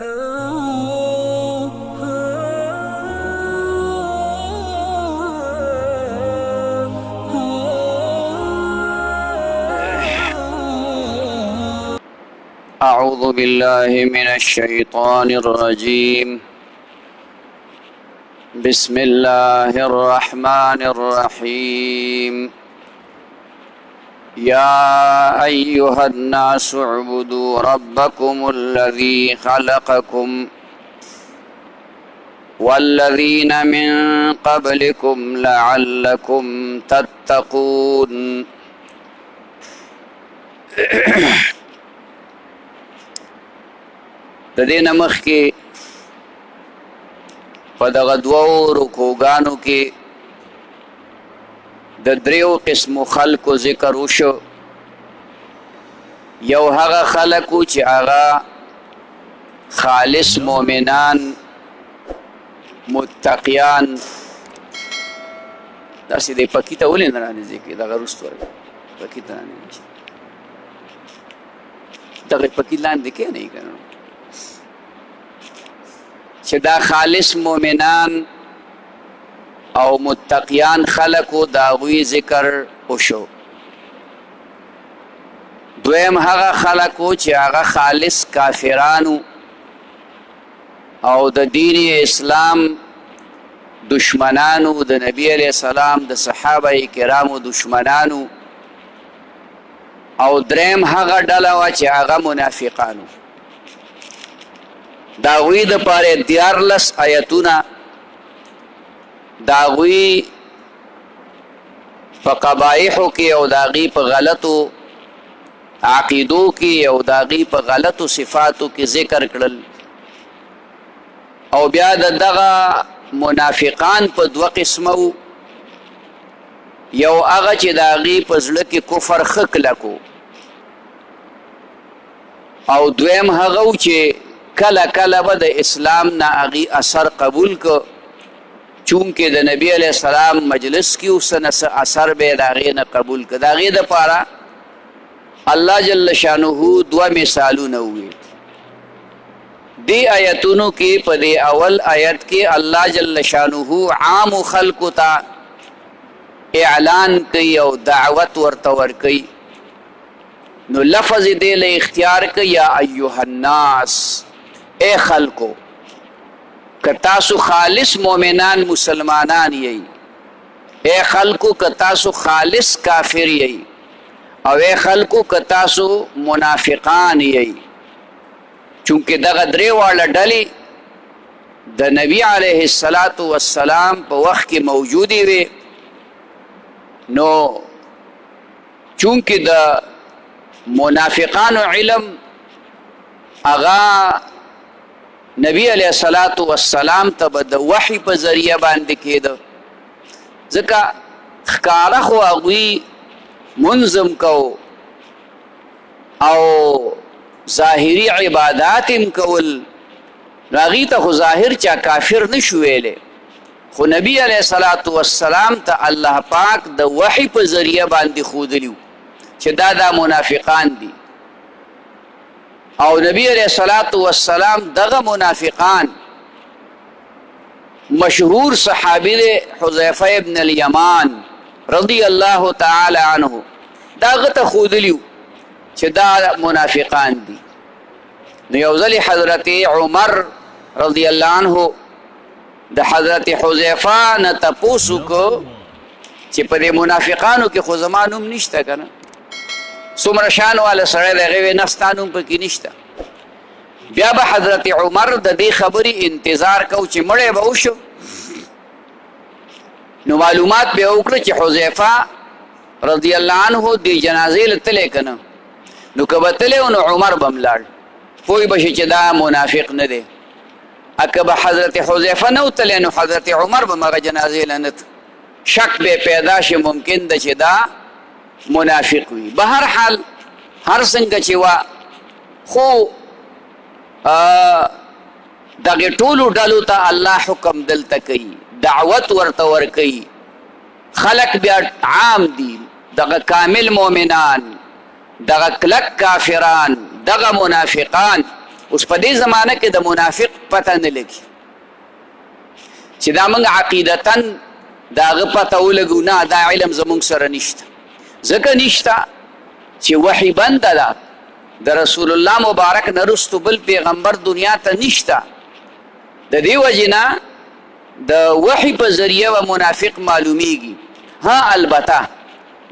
أعوذ بالله من الشيطان الرجيم بسم الله الرحمن الرحيم يا أيها الناس اعبدوا ربكم الذي خلقكم والذين من قبلكم لعلكم تتقون د دې نه مخکې په دغه دوو رکوګانو کې د دریو قسمو خلکو ذکر وشو. یو هغه خلکو چې هغه خالص مؤمنان متقیان داسې دی پکې ته ولې نه رانیږي کې دغه وروسته پکې ته رانیږي دغه پکې لاندې کې نه کوي چې دا خالص مؤمنان او متقیان خلقو داغوی ذکر وشو. دویم هغه خلقو چې هغه خالص کافرانو او د دین اسلام دشمنانو د نبی علیہ السلام د صحابه کرامو دشمنانو او دریم هغه ډله وا چې هغه منافقانو. داغوی د پاره 14 آیتونه داغوی په قبایحو کې او داغي په غلطو عقیدو کې او داغي په غلطو صفاتو کې ذکر کړل او بیا دغه منافقان په دوه قسمو. یو هغه چې داغي په ځړه کې کفر خکلکو او دویم هغه چې کله کله به د اسلام نه هغې اثر قبول کو چونکې د نبی علیہ السلام مجلس کې اوس نه اثر به د هغې نه قبول کو. د هغې دپاره الله جل شانه دوه مثالونه وویل. دې آیتونو کې په دې اول آیت کې الله جل شانه عام خلقو ته اعلان کوي او دعوت ورته ورکوي. نو لفظ دې له اختیار کوي یا ایها الناس اے خلقو که تاسو خالص مؤمنان مسلمانان یی، اے خلقو که تاسو خالص کافر یی، او اے خلقو که تاسو منافقان یی. چونکه دغه درې واړه ډلې د نبی علیه السلام په وخت کې موجودې وې. نو چونکه د منافقانو علم هغه نبی علیہ السلام ته به د وحی په ذریعه باندې کېده، ځکه ښکاره خو هغوی منظم کو او ظاهري عبادات هم کول، هغې ته خو ظاهر چا کافر نشو ویلی، خو نبی علیہ السلام ته الله پاک د وحی په ذریعه باندې ښودلي چې دا منافقان دي. او نبی علیہ السلام دغه منافقان مشهور صحابی دے حذیفہ ابن الیمان رضی اللہ تعالی عنہ داغه ته خودلیو چې دا منافقان دي. نو یو ځل حضرت عمر رضی اللہ عنہ د حضرت حذیفہ نه تپوسو کو چې په دې منافقانو کې خو زما نوم نشته کنه، څومره شان والا سړی دی هغې نه ستا نوم پکې نشته. بیا به حضرت عمر د دې خبرې انتظار کو چې مړی به وشو. نو معلومات به وکړه چې حذیفه رضی الله عنه دې جنازې له تلی که نه، نو که به تلی نو عمر به م لاړ، پوه به شي چې دا منافق نه دی. که به حضرت حذیفه نه و تلی نو حضرت عمر به م هغه جنازې له نه شک به پیدا شي، ممکن ده چې دا منافق وي. به هر حال هر څنګه چې وا خو دغه ټولو ډلو ته الله حکم دلته کوي، دعوت ورته ورکوي. خلق بیا عام دي، دغه کامل مؤمنان، دغه کلک کافران، دغه منافقان اوس په دې زمانه کې د منافق پته نه لګي چې دا موږ عقیدتاً د هغه پته ولګو نه دا علم زموږ سره نشته ځکه نشته چې وحي بنده ده د رسول الله مبارک نه رستو بل پیغمبر دنیا ته نشته د دې وجې نه د وحي په ذریعه و منافق معلومیږي ها البته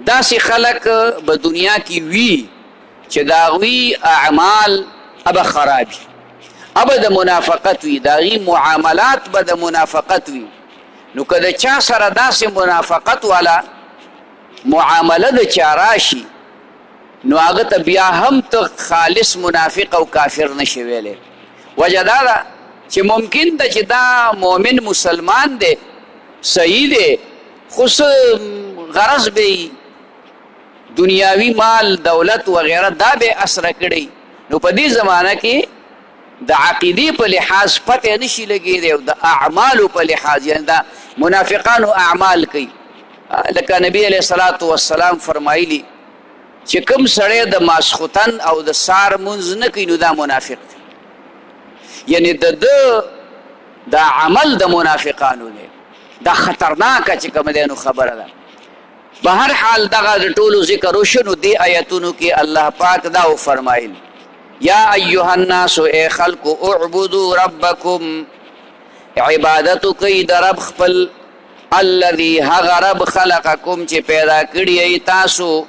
داسې خلک به دنیا کې وي چې د هغوی اعمال ابه خرابي ابه د منافقت وي د هغوی معاملات به د منافقت وي نو که د چا سره داسې منافقت والا معامله د چا راشي نو هغه ته بیا هم ته خالص منافق او کافر نشي ویلی وجه دا ده چې ممکن ده چې دا مؤمن مسلمان دی صحیح دی خو غرض به دنیاوی مال دولت وغیره دا به اثر کړي نو په دې زمانه کې د عقیدې په لحاظ پته نشي لګېدی او د اعمالو په لحاظ یعنی دا منافقانو اعمال کوي لکه نبی علیه الصلاة والسلام فرمایلی چې کوم سړی د ماسخوتن او د سار منځ نه کوي نو دا منافق دی یعنی د عمل د منافقانو دی دا خطرناکه چې کوم دی نو خبره ده به هر حال دغه د ټولو ذکر وشو نو دې آیتونو کې الله پاک دا وفرمایل یا ایها الناس ای خلقو اعبدوا ربکم عبادت کوئ د رب خپل الذي هغه رب خلقکم چې پیدا کړي ای تاسو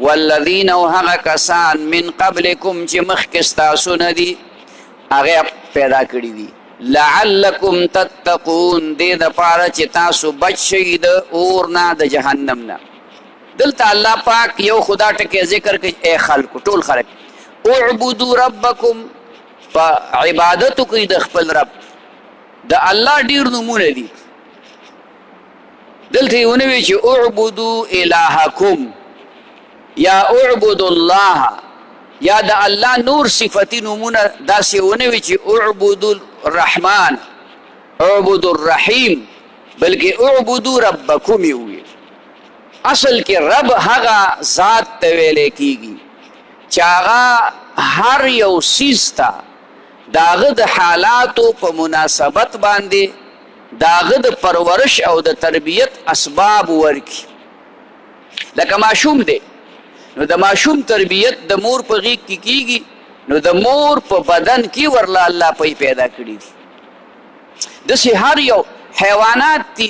والذین او هغه کسان من قبلکم چې مخکې ستاسو نه دي هغه پیدا کړي دي لعلکم تتقون دې دپاره چې تاسو بچ شئ د اور نه د جهنم نه دلته الله پاک یو خدا ټکی ذکر کوي ای خلکو ټول خلک اعبدوا ربکم په عبادت کوئ د خپل رب د الله ډیر نومونه دي دلته یې ونه وی چې اعبدوا الهکم یا اعبدوا الله یا د الله نور صفتی نومونه داسې ونه وی چې اعبدوا الرحمن اعبدوا الرحیم بلکې اعبدوا ربکم یې وویل اصل کې رب هغه ذات ته ویلی کېږي چې هغه هر یو څیز ته د هغه د حالاتو په مناسبت باندې د هغه د پرورش او د تربیت اسباب ورکي لکه ماشوم دی نو د ماشوم تربیت د مور په غیږ کې کیږي نو د مور په بدن کې ورله الله پیدا کړي دي داسې هر یو حیوانات دي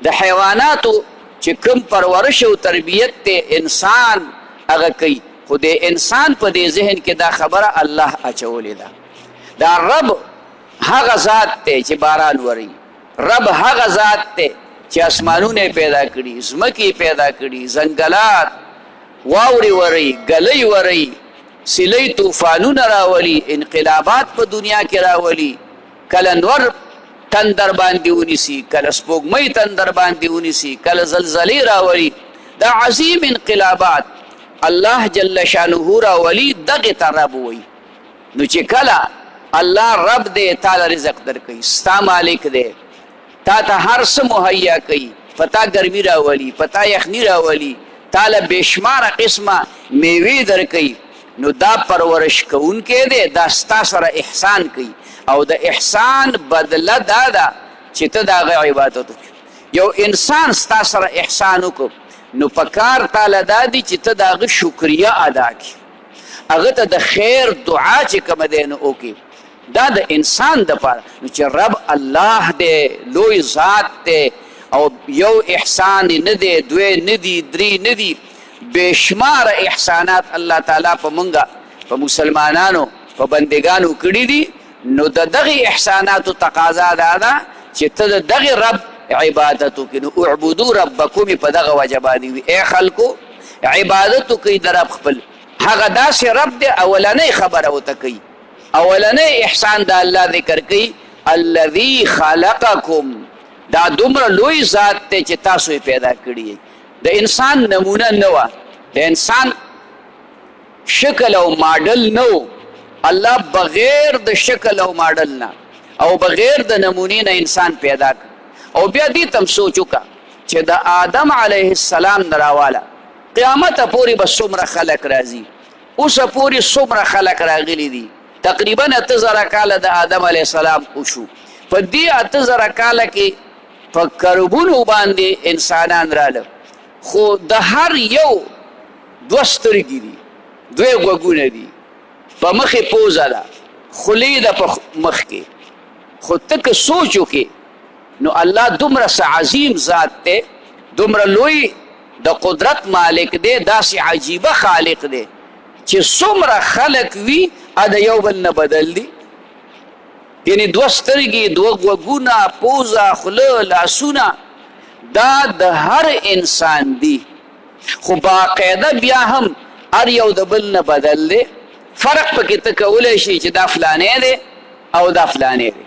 د حیواناتو چې کوم پرورش او تربیت ته انسان هغه کوي خو د انسان په دې ذهن کې دا خبره الله اچولې ده دا رب هغه ذات دی چې باران وري رب هغه ذات دی چې اسمانونه پیدا کړي ځمکې پیدا کړي ځنګلات واوري وري ګلۍ وري سیلۍ طوفانونه راولي انقلابات په دنیا کې راولي کله نور تندر باندې ونیسي کله سپوږمۍ تندر باندې ونیسي کله زلزلې راولي دا عظیم انقلابات الله جل شانه راولي دغه ته رب وایي نو چې کله الله رب دی تعالی رزق درکوي ستا مالک دی تا ته هر څه مهیا کوي پتا ګرمي راولي پتا یخني راولي تعالی بشماره قسمه میوې درکوي نو دا پرورش کوونکی دی دا ستا سره احسان کوي او د احسان بدله دا ده چې ته د هغه عبادت وکړي یو انسان ستا سره احسان وکړو نو په کار تعالی دا دی چې ته د هغه شکریه ادا کړي هغه ته د خیر دعا چې کومه دی نو وکړي دا د انسان دپاره نو چې رب الله دی لوی ذات دی او یو احسان نه دی دوی نه دي درې نه دي بشماره احسانات الله تعالی په مونږه په مسلمانانو په بندگانو کړي دي نو د دغه احساناتو تقاضا دا ده چې ته د دغه رب عبادت وکړي نو اعبدوا ربکم په دغه وجه باندې وي ای خلکو عبادت وکړئ د رب خپل هغه داسې رب دی اولنۍ خبره ورته کوي اولنۍ احسان د الله ذکر کوي الذي خلقکم دا دومره لوی ذات دی چې تاسو یې پیدا کړي د انسان نمونه نه وه د انسان شکل او ماډل نه و الله بغیر د شکل او ماډل نه او بغیر د نمونې نه انسان پیدا کړ او بیا دې تم سوچ وکړه چې د آدم علیه السلام نه راواله قیامته پورې به څومره خلک راځي اوسه پورې څومره خلک راغلي دي تقریبا 8000 کاله د آدم علیه السلام وشو. په دې 8000 کاله کې په کربونو باندې انسانان راله، خو د هر یو 2 سترګې دي، 2 غوږونه دي، په مخې پوزه ده، خولې ده په مخ کې. خو ته که سوچ وکې نو الله دومره څه عظیم ذات دی، دومره لوی د قدرت مالک دی، داسې عجیبه خالق دی چې څومره خلق وي د یو بل نه بدل دي. یعنی 2 سترګې، 2 غوږونه، پوزه، خوله، لاسونه، دا د هر انسان دي، خو باقاعده بیا هم هر یو د بل نه بدل دی. فرق پکې ته کولی شي چې دا فلانی دی او دا فلانی دی.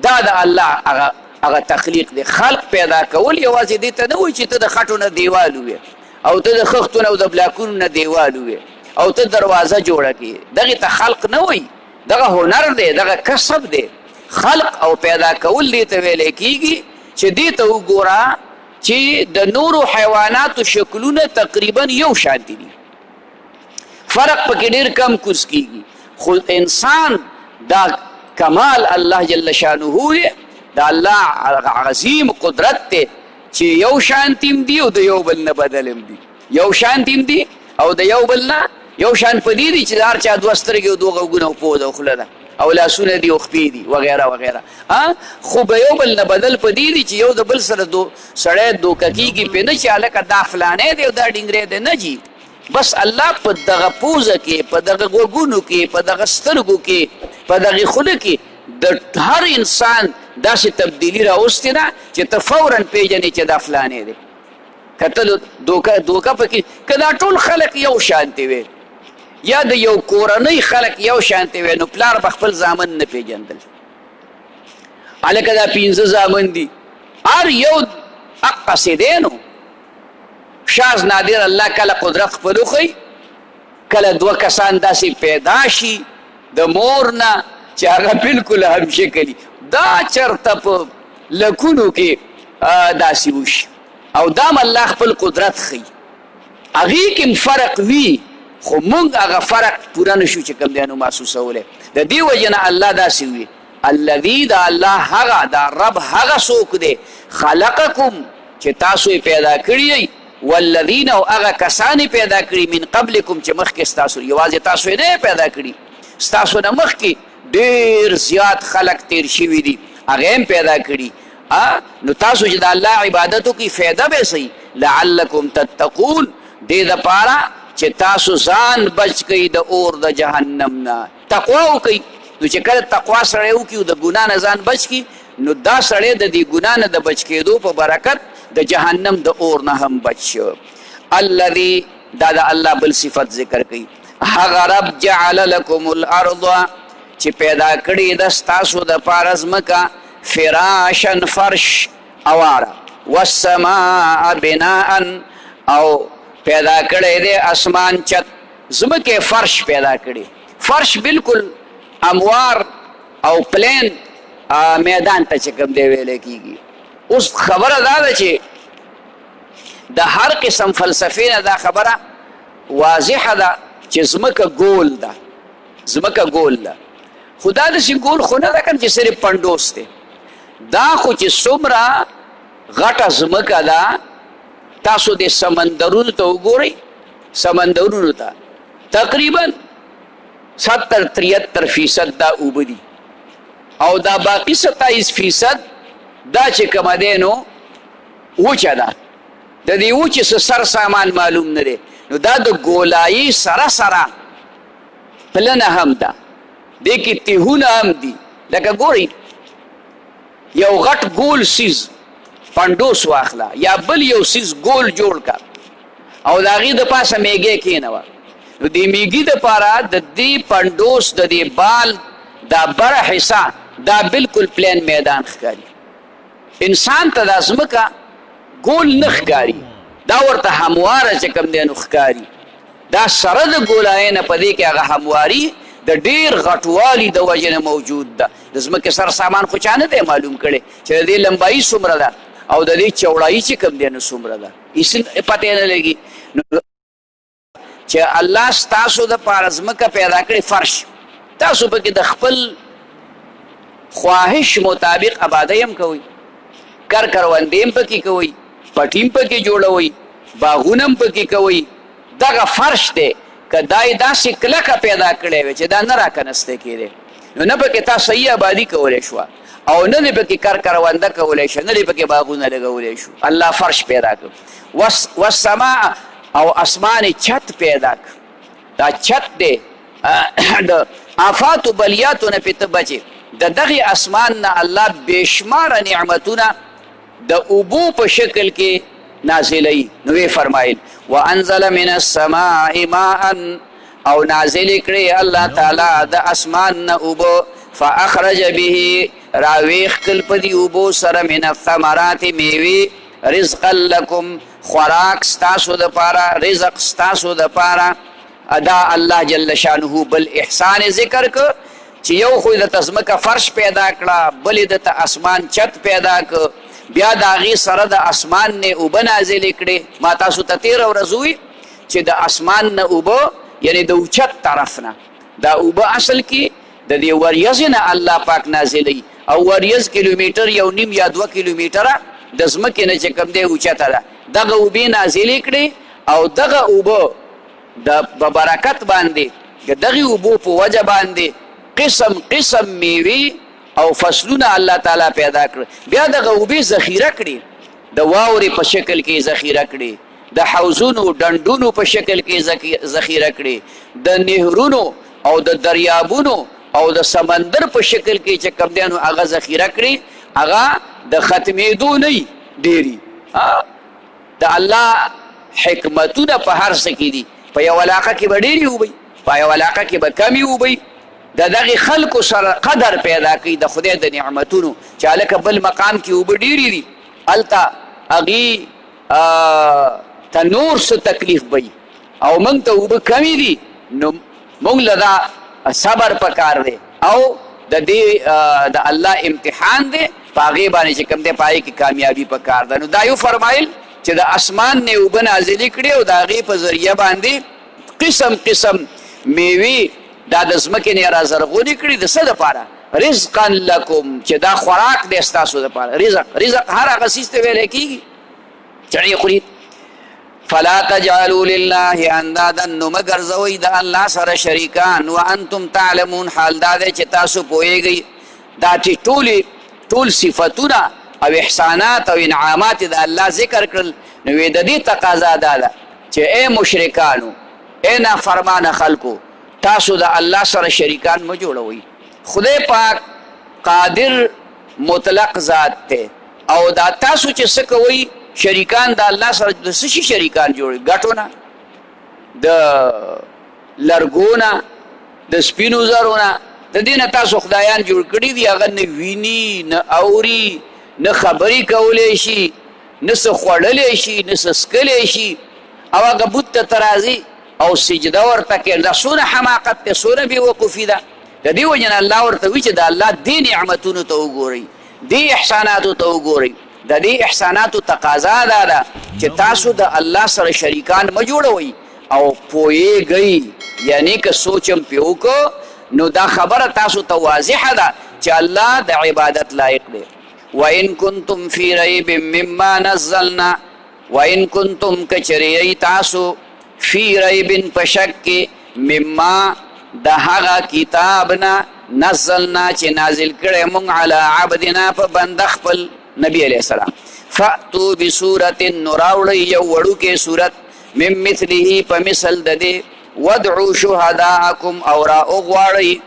دا د الله هغه تخلیق دی. خلق پیدا کول یوازې دې ته نه وایي چې ته د خټو نه دیوال ووې او ته د خښتو نه او د بلاکونو نه دیوال ووې او ته دروازه جوړه کړې. دغې ته خلق نه وایي، دغه هنر دی، دغه کسب دی. خلق او پیدا کول دې ته ویلی کېږي چې دې ته وګوره چې د نورو حیواناتو شکلونه تقریبا یو شانتي دي، فرق پکې ډېر کم کوز کېږي. خو انسان دا کمال الله جل شانه دی، دا الله عظیم قدرت دی چې یو شانتیم دي او د یو بل نه بدلم دي، یو شانتیم دي او د یو بل نه یو شان په دې دي چې د هر چا 2 سترګې او 2 غوږونه او پوزه او خوله ده او لاسونه دي او خپې دي وغیره وغیره. خو به یو بل نه بدل په دې دي چې یو د بل سره سړی دوکه کېږي پې نه چې هلکه دا فلانی دی او دا ډینګری دی، نه جي. بس الله په دغه پوزه کې، په دغه غوږونو کې، په دغه سترګو کې، په دغه خوله کې د هر انسان داسې تبدیلي راوستې ده چې ته فورا پېژنې چې دا فلانی دی. که ته دوکه پکې، که دا ټول خلک یو شانتې وي یا د یو کورنۍ خلک یو شانتې وي نو پلار به خپل زامن نه پېژندل. هلکه دا 5 زامن دي، هر یو اقصې دی. نو شاز نادر الله کله قدرت خپل وښیي، کله 2 کسان داسې پیدا شي د مور نه چې هغه بلکل هم شکلي. دا چرته په لکونو کې داسې وشي او دام الله خپل قدرت ښیي. هغې کې فرق وي خو مونږ هغه فرق پوره نشو چې کوم دی نو محسوسولی. د دې وجې نه الله داسې وي الذي، دا الله هغه، دا رب هغه څوک دی خلقکم چې تاسو یې پیدا کړي یئ، والذین او هغه کسان پیدا کړي من قبلکم چې مخکې ستاسو، یوازې تاسو یې نه پیدا کړي، ستاسو نه مخکې ډېر زیات خلق تیر شوي دي، هغه هم پیدا کړي. نو تاسو چې د الله عبادت وکړئ فایده به صحیح لعلکم تتقون، دې دپاره چې تاسو ځان بچ کړئ د اور د جهنم نه. تقوا وکړئ. نو چې کله تقوا سړی وکړي او د ګناه نه ځان بچ کړي نو دا سړی د دې ګناه نه د بچ کېدو په برکت د جهنم د اور نه هم بچ شو. الذي، دا د الله بل صفت ذکر کوي، هغه رب جعل لکم الارض چې پیدا کړي د ستاسو دپاره ځمکه فراشا فرش اواره، والسماء بناء او پیدا کړی دی اسمان چت، ځمکې فرش پیدا کړي. فرش بالکل اموار او پلین میدان ته چې کوم دی ویلی کېږي. اوس خبره دا ده چې د هر قسم فلسفې نه دا خبره واضحه ده چې ځمکه ګول ده، ځمکه ګول ده، خو دا داسې ګول خو نه ده که چې صرف پنډوس دی. دا خو چې څومره غټه ځمکه ده، تاسو د سمندرونو ته وګورئ، سمندرونو ته تقریبا 70-73% دا اوبه دي او دا باقي 27% دا چې کومه دی نو وچه ده. د دې وچې څه سر سامان معلوم نه دی. نو دا د ګولایي سره سره پلنه هم ده، دې کې تیهونه هم دي. لکه ګورئ یو غټ ګول سیز پنډوس واخله یا بل یو سیز ګول جوړ کا او د هغې د پاسه میږی کېنوه، نو د میږي دپاره د دې پنډوس د دې بال دا بره حصه دا بالکل پلین میدان ښکاري. انسان ته دا ځمکه ګول نه ښکاري، دا ورته همواره چې کوم دی نو ښکاري. دا سره د ګولایۍ نه په دې کې هغه همواري د ډېر غټوالي د وجې نه موجود ده. د ځمکې سر سامان خو چا نه دی معلوم کړی چې د دې لمبایي څومره ده او د دې چوړایي چې کوم دی نو څومره ده، هېڅ پتې نه لګي. نو چې الله ستاسو دپاره ځمکه پیدا کړې فرش، تاسو پکې د خپل خواهش مطابق آبادی هم کوئ، کروندې هم پکې کوئ، پټي هم پکې جوړوئ، باغونه هم پکې کوئ. دغه فرش دی که دا یې داسې کلکه پیدا کړی وی چې دا نه راکنستی کېدی، نو نه پکې تا صحیح آبادي کولی شوه او نه دې پکې کرونده کولی شوه، نه دې پکې باغونه لګولی شو. الله فرش پیدا کړ. والسماء او اسمان چت پیدا کړ. دا چت دی د آفاتو بلیاتو نه پې ته بچې. د دغې اسمان نه الله بېشماره نعمتونه د اوبو په شکل کې نازلوي. نو ویې فرمایل وانزل من السماء ماء، او نازل کړي الله تعالی د اسمان نه اوبه، فاخرج به راویخ کل په دې اوبو سره من الثمرات میوې، رزقا لکم خوراک ستاسو دپاره، رزق ستاسو دپاره. دا الله جل شانه بل احسان ذکر که چې یو خو د ځمکه فرش پیدا کړه، بل د ته اسمان چت پیدا که، بیا د هغې سره د اسمان نه اوبه نازلې کړې. ما تاسو ته تېره ورځ ووي چې د اسمان نه اوبه یعنې د اوچت طرف نه دا اوبه اصل کې د دې وریځې نه الله پاک نازلوي، او وریځ کیلومیټر 1.5 یا 2 کیلومیټره د ځمکې نه چې کوم دی اوچته ده، دغه اوبې نازلې کړې. او دغه اوبه په برکت باندې د دغې اوبو په وجه باندې قسم قسم میوې او فصلونه الله تعالی پیدا کړ. بیا دغه اوبې ذخیره کړي، د واورې په شکل کې ذخیره کړي، د حوضونو ډنډونو په شکل کې ذخیره کړي، د نهرونو او د دریابونو او د سمندر په شکل کې چې کوم دی نو هغه ذخیره کړي. هغه د ختمېدو نه ډېري. د الله حکمتونه په هر څه کې دي. په یو علاقه کې به ډېرې اوبئ، په یو علاقه کې به کمې اوبئ. د دغې خلکو سره قدر پیدا کوي د خدای د نعمتونو چې هلکه بل مقام کې اوبه ډېرې دي، هلته هغې ته نور څه تکلیف وي او موږ ته اوبه کمې دي، نو موږ له دا صبر پکار دی او د دې د الله امتحان دی، په هغې باندې چې کوم دی په هغې کې کامیابي پکار ده. نو دا یو فرمایل چې د اسمان نه اوبه نازلې کړې او د هغې په ذریعه باندې قسم قسم میوې دا د ځمکې نه را زرغونې کړي. د څه دپاره؟ رزقا لکم، چې دا خوراک دی ستاسو دپاره. رزق هر هغه څیز ته ویلی کېږي چڼې خوري. فلا تجعلوا لله اندادا، نو مه ګرځوئ د الله سره شریکان، وانتم تعلمون، حال دا دی چې تاسو پوهیږئ. دا چې ټول صفتونه او احسانات او انعامات د الله ذکر کړل، نو د دې تقاضا دا ده چې ای مشرکانو، ای نافرمانه خلکو، تاسو د الله سره شریکان مه جوړوئ. خدای پاک قادر مطلق ذات دی، او دا تاسو چې څه کوئ شریکان د الله سره د څه شي شریکان جوړوئ؟ ګټو نه، د لرګو نه، د سپینو زرو نه، د دې نه تاسو خدایان جوړ کړي دي. هغه نه ویني، نه اوري، نه خبرې کولی شي، نه څه خوړلی شي، نه څه څکلی شي، او هغه بت ته ته راځي او سجده ورته کوي. دا څونه حماقت دی، څونه بېوقوفي ده. د دې وجې نه الله ورته وایي چې د الله دې نعمتونو ته وګورئ، دې احساناتو ته وګورئ. د دې احساناتو تقاضا دا ده چې تاسو د الله سره شریکان مه جوړوئ او پوهیږئ. یعنی که سوچ هم پې وکړو نو دا خبره تاسو ته واضحه ده چې الله د عبادت لایق دی. وَإِن كُنتُمْ فِي رَيْبٍ مِّمَّا نَزَّلْنَا، وَإِن كُنتُمْ کچریئی تاسو فی ریبن په شک کې مما د هغه کتاب نه نزلنا چې نازل کړی مونږ علی عبدنا په بنده خپل نبی علیہ السلام، فأتو بصورت، نو راوړئ یو وړوکې صورت، من مثله په مثل د دې، ودعو شهداءکم، او راوغواړئ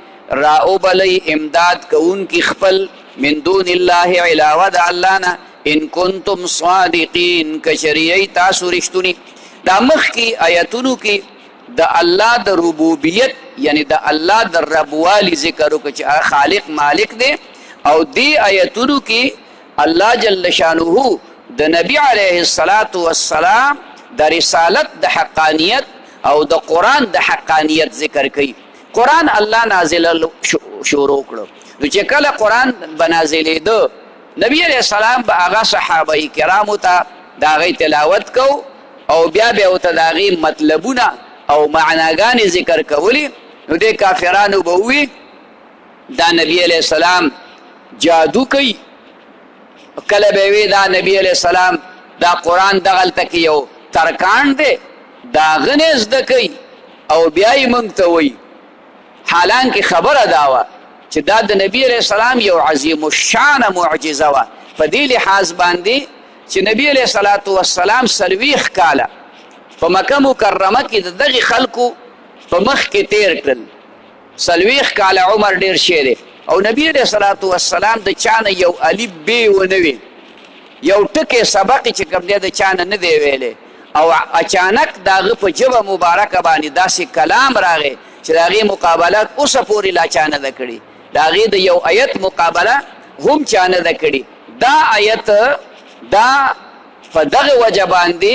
راوبلئ امداد کوونکي خپل، من دون الله علاوه د الله نه، ان کنتم صادقین کچریئی تاسو رښتوني. دا مخکې آیتونو کې د الله د ربوبیت یعنی د الله د ربوالي ذکر وکړه چې هغه خالق مالک دی، او دې آیتونو کې الله جل شانه د نبی علیه السلام د رسالت د حقانیت او د قرآن د حقانیت ذکر کوي. قرآن الله نازل شروع کړو، نو چې کله قرآن به نازلېده نبی علیه السلام به هغه صحابه کرامو ته د هغې تلاوت کو او بیا به ورته د هغې مطلبونه او معناګانې ذکر کولې. نو دې کافرانو به ووي دا نبی علیہ السلام جادو کوي کله به وی دا نبی علیہ السلام دا قرآن دغلته کې یو ترکاڼ دی دا غنې زده کوي او بیا یې موږ ته وایي حالانکه خبره دا وه چې دا د نبی علیہ السلام یو عظیم الشانه معجزه وه په دې لحاظ باندې چې نبی علیہ الصلاة والسلام 40 کاله په مکه مکرمه کې د دغې خلکو په مخ کې تیر کړل 40 کاله عمر ډیر شی دی او نبی علیہ الصلاة والسلام د چانه یو الف ب ونه وی یو ټکی سبق چې کوم دی د چانه نه دی ویلی او اچانک د هغه په ژبه مبارکه باندې داسې کلام راغی چې د هغې مقابله اوسه پورې لا چا نه ده کړې د هغې د یو آیت مقابله هم چا نه ده کړې دا آیت دا په دغه وجه باندې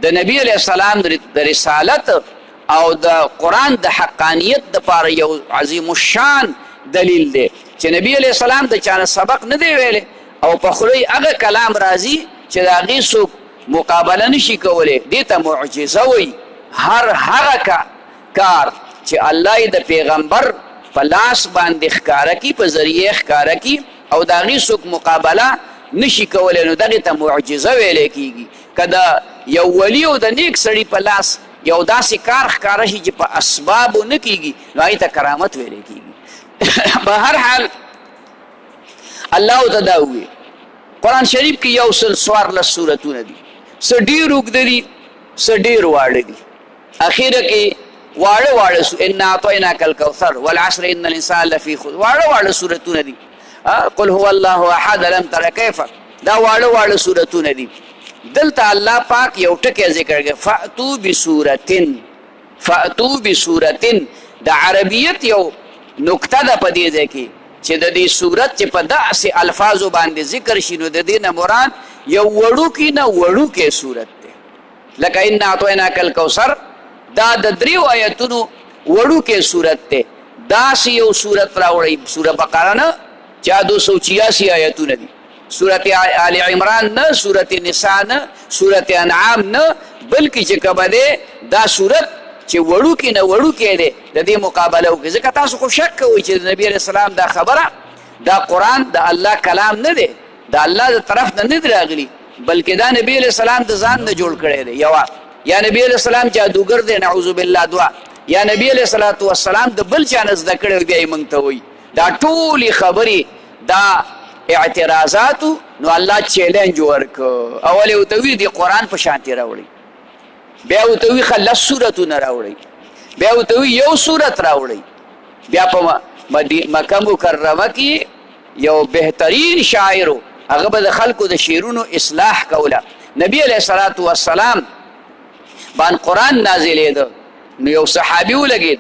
د نبی علیہ السلام د رسالت او د قرآن د حقانیت دپاره یو عظیم الشان دلیل دی چې نبی علیہ السلام د چانه سبق نه دی ویلی او په خوله هغه کلام راځي چې د هغې څوک مقابله نشي کولی دې ته معجزه وایي هر هغه کار چې الله یې د پیغمبر په لاس باندې ښکاره کي په ذریعه ښکاره کي او د هغې څوک مقابله نشي کولی نو دغې ته معجزه ویلی کېږي که د یو ولی او د نیک سړي په لاس یو داسې کار ښکاره شي چې په اسبابو نه کېږي نو هغې ته کرامت ویلی کېږي په هر حال الله ته دا ووایي قرآن شریف کې یو سل څوارلس سورتونه دي څه ډېر اوږده دي څه ډېر واړه دي اخیره کې واړه انا اعطیناک الکوثر والعصر ان الانسان لفی خسر واړه سورتونه دي قل هو الله احد لم تر کیف دا واړه سورتونه دي دلته الله پاک یو ټکی ذکر کوي فأتو بسورتن د عربیت یو نکته ده په دې ځای کې چې د دې صورت چې په داسې الفاظو باندې ذکر شي نو د دې نه مراد یو وړوکي نه وړوکی صورت دی لکه انا اعطیناک الکوثر دا د 3 آیتونو وړوکی صورت دی داسې یو صورت راوړئ سوره بقره نه چا 286 آیتونه دي سورت آل عمران نه سورت نساء نه سورت انعام نه بلکې چې کومه دی دا صورت چې وړوکی نه وړوکی دی د دې مقابله وکړي ځکه تاسو خو شک کوئ چې د نبي علیه السلام دا خبره دا قرآن د الله کلام نه دی د الله د طرف نه نه دی راغلي بلکې دا نبي علیه السلام د ځان نه جوړ کړی دی یوه یا نبی علیه السلام جادوګر دی نعوذ بالله دوه یا نبی علیه الصلاة والسلام د بل چا نه زده کړی بیا یې موږ ته وایي دا ټولې خبرې دا اعتراضاتو نو الله چیلنج ورکړ اول یې ورته وایي د قرآن په شانتې راوړئ بیا ورته وایي ښه 10 سورتونه راوړئ بیا ورته وایي یو سورت راوړئ بیا په مکه مکرمه کې یو بهترین شاعر هغه به د خلکو د شعرونو اصلاح کوله نبی علیه الصلاة والسلام باندې قرآن نازلېده نو یو صحابي ولګېد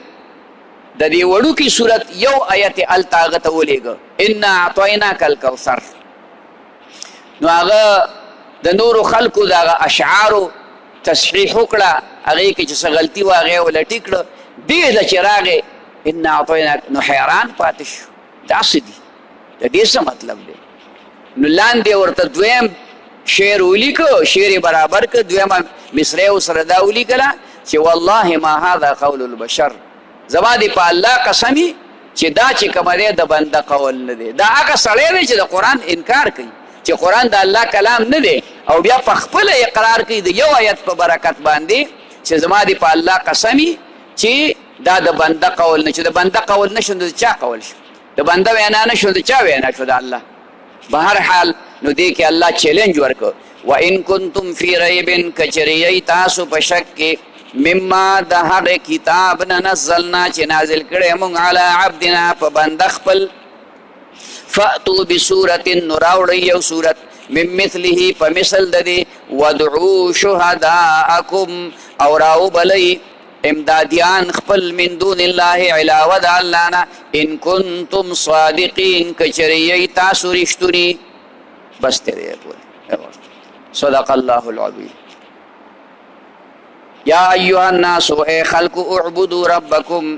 د دې وړوکي صورت یو آیت هلته هغه ته ولېږه انا اعطیناک الکوثر نو هغه د نورو خلکو د هغه اشعارو تصحیح وکړه هغې کې چې څه غلطي وه هغې یې ولټي کړه دې ته چې راغې انا اعطیناک نو حیران پاتې شو داسې دي د دې څه مطلب دی نو لاندې ورته دویم شعر ولیکه شعر یې برابر کړه دویمه مصرع ورسره دا ولیکله چې والله ما هذا قول البشر زما دې په الله قسمي چې دا چې کومه دی د بنده قول نه دی دا هغه سړی دی چې د قرآن انکار کوي چې قرآن د الله کلام نه دی او بیا په خپله اقرار کوي د یو آیت په برکت باندې چې زما دې په الله قسمي چې دا د بنده قول نه چې د بنده قول نه شو د چا قول شو د بنده وینا نه شو د چا وینا شو د الله بهر حال نو دې کې الله چیلنج ورکړ وان کنتم فی ریب کچریی تاسو په شک کې مما د هغه کتاب نه نزلنا چې نازل کړی موږ علی عبدنا په بنده خپل فأتو بسورة نو راوړئ یو صورت من مثله په مثل د دې ودعو شهداءکم او راوبلئ امدادیان خپل من دون الله علاوه د الله نه ان کنتم صادقین کچریی تاسو رښتوني بس ترې پورې صدق الله العظیم یا ایها الناس اے خلق اعبدوا ربکم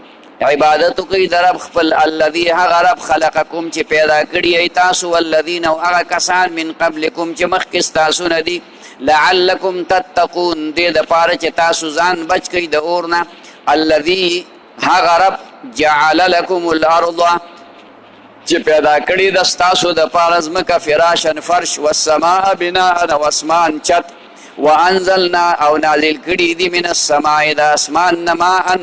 عبادت کوي د رب خپل الذي هغه رب خلقکم چې پیدا کړی ای تاسو والذین او هغه کسان من قبلکم چې مخکې تاسو نه دي لعلکم تتقون دې دپاره چې تاسو ځان بچ کړئ د اور نه الذي هغه رب جعل لکم الارض چې پیدا کړی د ستاسو د پاره ځمکه فراشن فرش والسماء بناء او اسمان چت وانزلنا او نازل کړي دي من السماء د اسمان نه ماء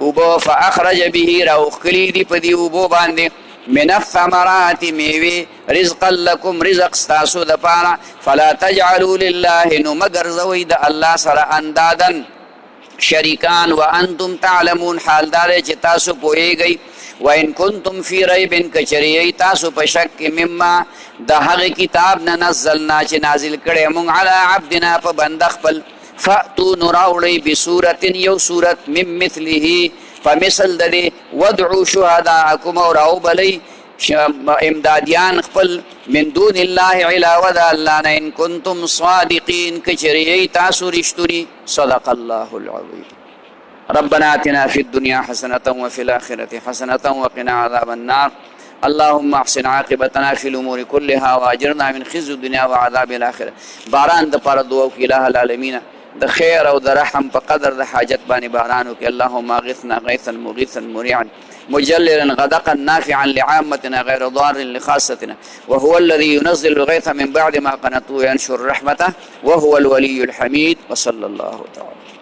اوبه فاخرج به راوخلي دي په دې اوبو باندې من الثمرات میوه رزقا لكم رزق ستاسو د پاره فلا تجعلوا لله نو مگر زوی د الله سره اندادن شریکان وانتم تعلمون حال دار چې تاسو پوهیږئ وان کنتم فی ریب کچریئی تاسو په شک مما د هغه کتاب نه نزلنا چې نازل کړي مونږ علی عبدنا په بنده خپل فاتو نراوړی بصورت یو صورت من مثله فمثل د دې ودعوا شهداءکم او راو بلی امدادیان خپل من دون الله علاوه د الله نه ان کنتم صادقین کچریئی تاسو رښتونی صدق الله العظیم ربنا آتنا في الدنيا حسنة وفي الآخرة حسنة وقنا عذاب النار اللهم احسن عاقبتنا في الأمور كلها وأجرنا من خزي الدنيا وعذاب الآخرة باران د پاره دعا وکي إله العالمين د خیر او د رحم په قدر د حاجت باندې باران وکي اللهم اغثنا غيثا مغيثا مريعا مجللا غدقا نافعا لعامتنا غير ضار لخاصتنا وهو الذي ينزل الغيث من بعد ما قنطوا وينشر رحمته وهو الولي الحميد وصلى الله تعالى